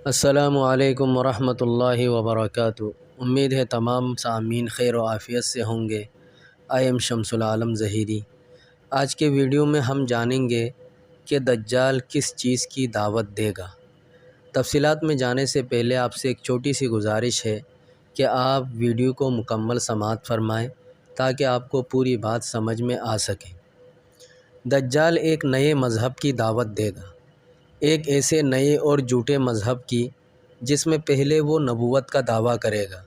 السلام علیکم ورحمۃ اللہ وبرکاتہ۔ امید ہے تمام سامعین خیر و عافیت سے ہوں گے۔ آئی ایم شمس العالم ظہیری۔ آج کے ویڈیو میں ہم جانیں گے کہ دجال کس چیز کی دعوت دے گا۔ تفصیلات میں جانے سے پہلے آپ سے ایک چھوٹی سی گزارش ہے کہ آپ ویڈیو کو مکمل سماعت فرمائیں تاکہ آپ کو پوری بات سمجھ میں آ سکے۔ دجال ایک نئے مذہب کی دعوت دے گا، ایک ایسے نئے اور جھوٹے مذہب کی جس میں پہلے وہ نبوت کا دعویٰ کرے گا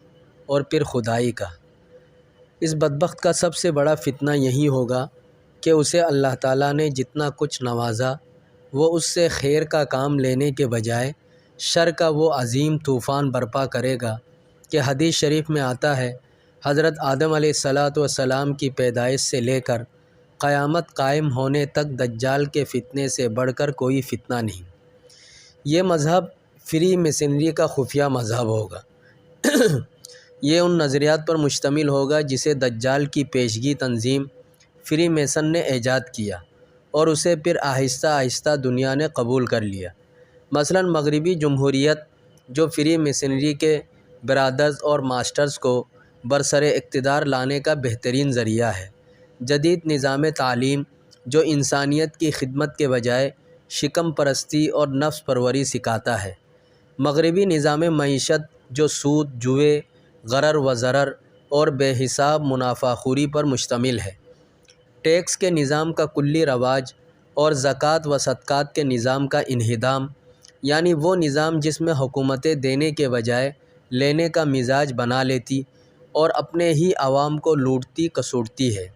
اور پھر خدائی کا۔ اس بدبخت کا سب سے بڑا فتنہ یہی ہوگا کہ اسے اللہ تعالیٰ نے جتنا کچھ نوازا وہ اس سے خیر کا کام لینے کے بجائے شر کا وہ عظیم طوفان برپا کرے گا کہ حدیث شریف میں آتا ہے، حضرت آدم علیہ السلام کی پیدائش سے لے کر قیامت قائم ہونے تک دجال کے فتنے سے بڑھ کر کوئی فتنہ نہیں۔ یہ مذہب فری میسنری کا خفیہ مذہب ہوگا۔ یہ ان نظریات پر مشتمل ہوگا جسے دجال کی پیشگی تنظیم فری میسن نے ایجاد کیا اور اسے پھر آہستہ آہستہ دنیا نے قبول کر لیا۔ مثلا مغربی جمہوریت جو فری میسنری کے برادرز اور ماسٹرز کو برسر اقتدار لانے کا بہترین ذریعہ ہے۔ جدید نظام تعلیم جو انسانیت کی خدمت کے بجائے شکم پرستی اور نفس پروری سکھاتا ہے۔ مغربی نظام معیشت جو سود، جوئے، غرر و ضرر اور بے حساب منافع خوری پر مشتمل ہے۔ ٹیکس کے نظام کا کلی رواج اور زکوٰۃ و صدقات کے نظام کا انہدام، یعنی وہ نظام جس میں حکومتیں دینے کے بجائے لینے کا مزاج بنا لیتی اور اپنے ہی عوام کو لوٹتی کسوٹتی ہے۔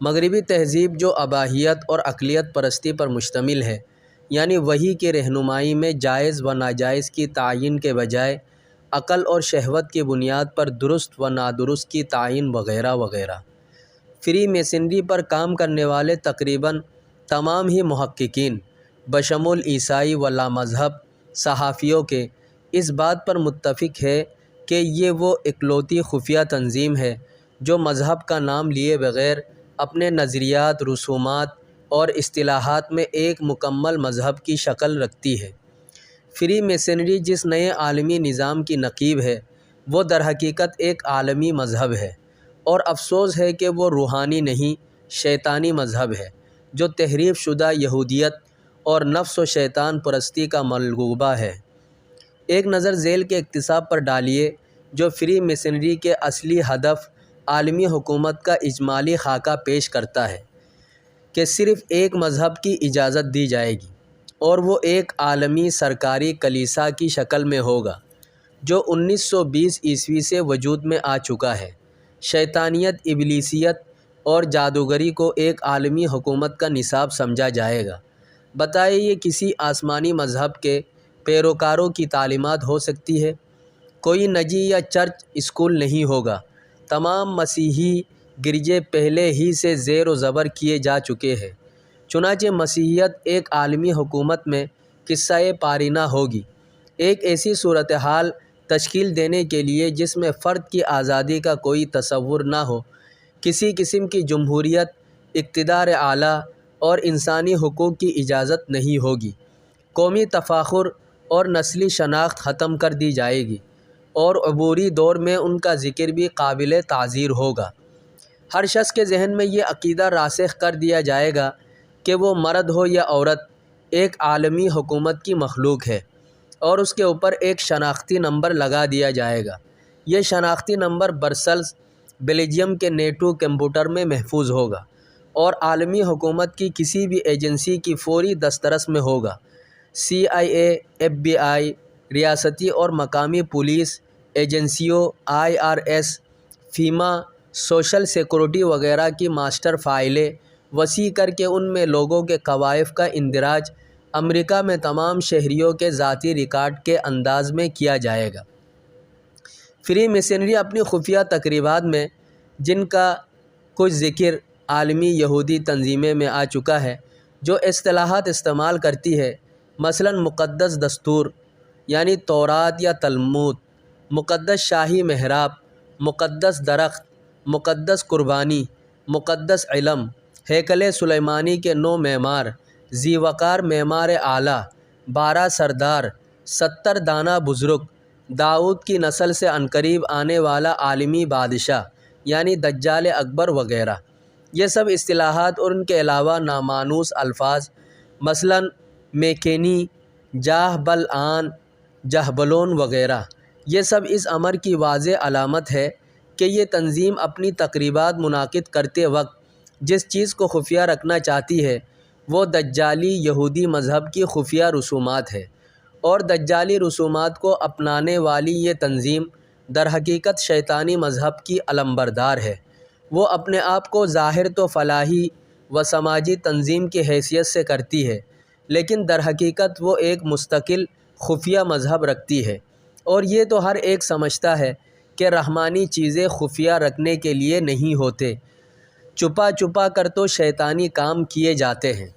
مغربی تہذیب جو اباحیت اور اقلیت پرستی پر مشتمل ہے، یعنی وحی کی رہنمائی میں جائز و ناجائز کی تعین کے بجائے عقل اور شہوت کی بنیاد پر درست و نادرست کی تعین وغیرہ وغیرہ۔ فری میسنری پر کام کرنے والے تقریباً تمام ہی محققین بشمول عیسائی و لامذہب صحافیوں کے اس بات پر متفق ہے کہ یہ وہ اکلوتی خفیہ تنظیم ہے جو مذہب کا نام لیے بغیر اپنے نظریات، رسومات اور اصطلاحات میں ایک مکمل مذہب کی شکل رکھتی ہے۔ فری میسنری جس نئے عالمی نظام کی نقیب ہے وہ در حقیقت ایک عالمی مذہب ہے، اور افسوس ہے کہ وہ روحانی نہیں، شیطانی مذہب ہے جو تحریف شدہ یہودیت اور نفس و شیطان پرستی کا ملغوبہ ہے۔ ایک نظر ذیل کے اقتصاب پر ڈالیے جو فری میسنری کے اصلی ہدف عالمی حکومت کا اجمالی خاکہ پیش کرتا ہے کہ صرف ایک مذہب کی اجازت دی جائے گی اور وہ ایک عالمی سرکاری کلیسا کی شکل میں ہوگا جو 1920 عیسوی سے وجود میں آ چکا ہے۔ شیطانیت، ابلیسیت اور جادوگری کو ایک عالمی حکومت کا نصاب سمجھا جائے گا۔ بتائیں یہ کسی آسمانی مذہب کے پیروکاروں کی تعلیمات ہو سکتی ہے؟ کوئی نجی یا چرچ اسکول نہیں ہوگا۔ تمام مسیحی گرجے پہلے ہی سے زیر و زبر کیے جا چکے ہیں۔ چنانچہ مسیحیت ایک عالمی حکومت میں قصہ پارینہ ہوگی، ایک ایسی صورتحال تشکیل دینے کے لیے جس میں فرد کی آزادی کا کوئی تصور نہ ہو، کسی قسم کی جمہوریت، اقتدار اعلیٰ اور انسانی حقوق کی اجازت نہیں ہوگی۔ قومی تفاخر اور نسلی شناخت ختم کر دی جائے گی اور عبوری دور میں ان کا ذکر بھی قابل تعزیر ہوگا۔ ہر شخص کے ذہن میں یہ عقیدہ راسخ کر دیا جائے گا کہ وہ مرد ہو یا عورت ایک عالمی حکومت کی مخلوق ہے، اور اس کے اوپر ایک شناختی نمبر لگا دیا جائے گا۔ یہ شناختی نمبر برسلز، بیلجیم کے نیٹو کمپیوٹر میں محفوظ ہوگا اور عالمی حکومت کی کسی بھی ایجنسی کی فوری دسترس میں ہوگا۔ CIA، FBI، ریاستی اور مقامی پولیس ایجنسیوں، IRS، فیما، سوشل سیکورٹی وغیرہ کی ماسٹر فائلیں وسیع کر کے ان میں لوگوں کے کوائف کا اندراج امریکہ میں تمام شہریوں کے ذاتی ریکارڈ کے انداز میں کیا جائے گا۔ فری میسنری اپنی خفیہ تقریبات میں جن کا کچھ ذکر عالمی یہودی تنظیمیں میں آ چکا ہے، جو اصطلاحات استعمال کرتی ہے، مثلا مقدس دستور یعنی تورات یا تلمود، مقدس شاہی محراب، مقدس درخت، مقدس قربانی، مقدس علم، ہیکل سلیمانی کے 9 معمار، ذی وقار معمار اعلیٰ، 12 سردار، 70 دانہ بزرگ، داؤد کی نسل سے عنقریب آنے والا عالمی بادشاہ یعنی دجال اکبر وغیرہ۔ یہ سب اصطلاحات اور ان کے علاوہ نامانوس الفاظ مثلاً میکینی، جاہ بل آن، جہبلون وغیرہ، یہ سب اس امر کی واضح علامت ہے کہ یہ تنظیم اپنی تقریبات منعقد کرتے وقت جس چیز کو خفیہ رکھنا چاہتی ہے وہ دجالی یہودی مذہب کی خفیہ رسومات ہے، اور دجالی رسومات کو اپنانے والی یہ تنظیم در حقیقت شیطانی مذہب کی علمبردار ہے۔ وہ اپنے آپ کو ظاہر تو فلاحی و سماجی تنظیم کی حیثیت سے کرتی ہے، لیکن در حقیقت وہ ایک مستقل خفیہ مذہب رکھتی ہے، اور یہ تو ہر ایک سمجھتا ہے کہ رحمانی چیزیں خفیہ رکھنے کے لیے نہیں ہوتے، چھپا چھپا کر تو شیطانی کام کیے جاتے ہیں۔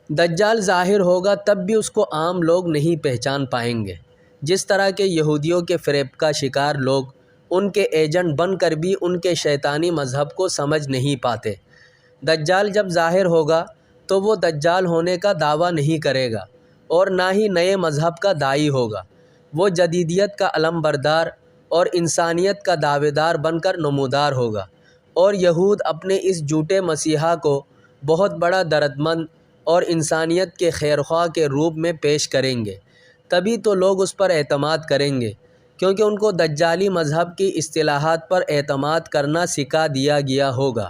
دجال ظاہر ہوگا تب بھی اس کو عام لوگ نہیں پہچان پائیں گے، جس طرح کے یہودیوں کے فریب کا شکار لوگ ان کے ایجنٹ بن کر بھی ان کے شیطانی مذہب کو سمجھ نہیں پاتے۔ دجال جب ظاہر ہوگا تو وہ دجال ہونے کا دعویٰ نہیں کرے گا اور نہ ہی نئے مذہب کا داعی ہوگا، وہ جدیدیت کا علمبردار اور انسانیت کا دعوے دار بن کر نمودار ہوگا، اور یہود اپنے اس جھوٹے مسیحا کو بہت بڑا دردمند اور انسانیت کے خیرخواہ کے روپ میں پیش کریں گے۔ تبھی تو لوگ اس پر اعتماد کریں گے، کیونکہ ان کو دجالی مذہب کی اصطلاحات پر اعتماد کرنا سکھا دیا گیا ہوگا۔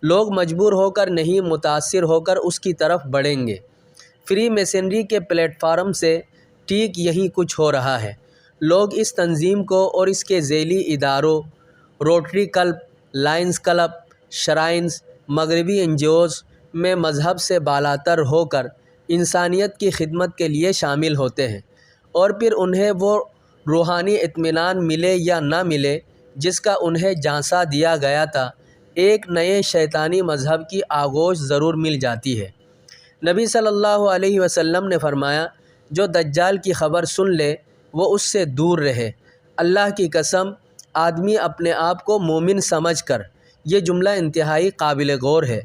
لوگ مجبور ہو کر نہیں متاثر ہو کر اس کی طرف بڑھیں گے۔ فری میسنری کے پلیٹ فارم سے ٹھیک یہی کچھ ہو رہا ہے۔ لوگ اس تنظیم کو اور اس کے ذیلی اداروں Rotary club, lines club, shrines, مغربی این جی اوز میں مذہب سے بالاتر ہو کر انسانیت کی خدمت کے لیے شامل ہوتے ہیں، اور پھر انہیں وہ روحانی اطمینان ملے یا نہ ملے جس کا انہیں جھانسا دیا گیا تھا، ایک نئے شیطانی مذہب کی آغوش ضرور مل جاتی ہے۔ نبی صلی اللہ علیہ وسلم نے فرمایا، جو دجال کی خبر سن لے وہ اس سے دور رہے۔ اللہ کی قسم، آدمی اپنے آپ کو مومن سمجھ کر، یہ جملہ انتہائی قابل غور ہے،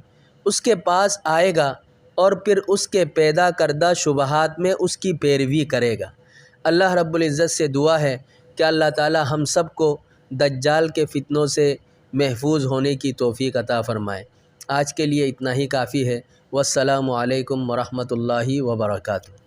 اس کے پاس آئے گا اور پھر اس کے پیدا کردہ شبہات میں اس کی پیروی کرے گا۔ اللہ رب العزت سے دعا ہے کہ اللہ تعالی ہم سب کو دجال کے فتنوں سے محفوظ ہونے کی توفیق عطا فرمائے۔ آج کے لیے اتنا ہی کافی ہے۔ والسلام علیکم ورحمۃ اللہ وبرکاتہ۔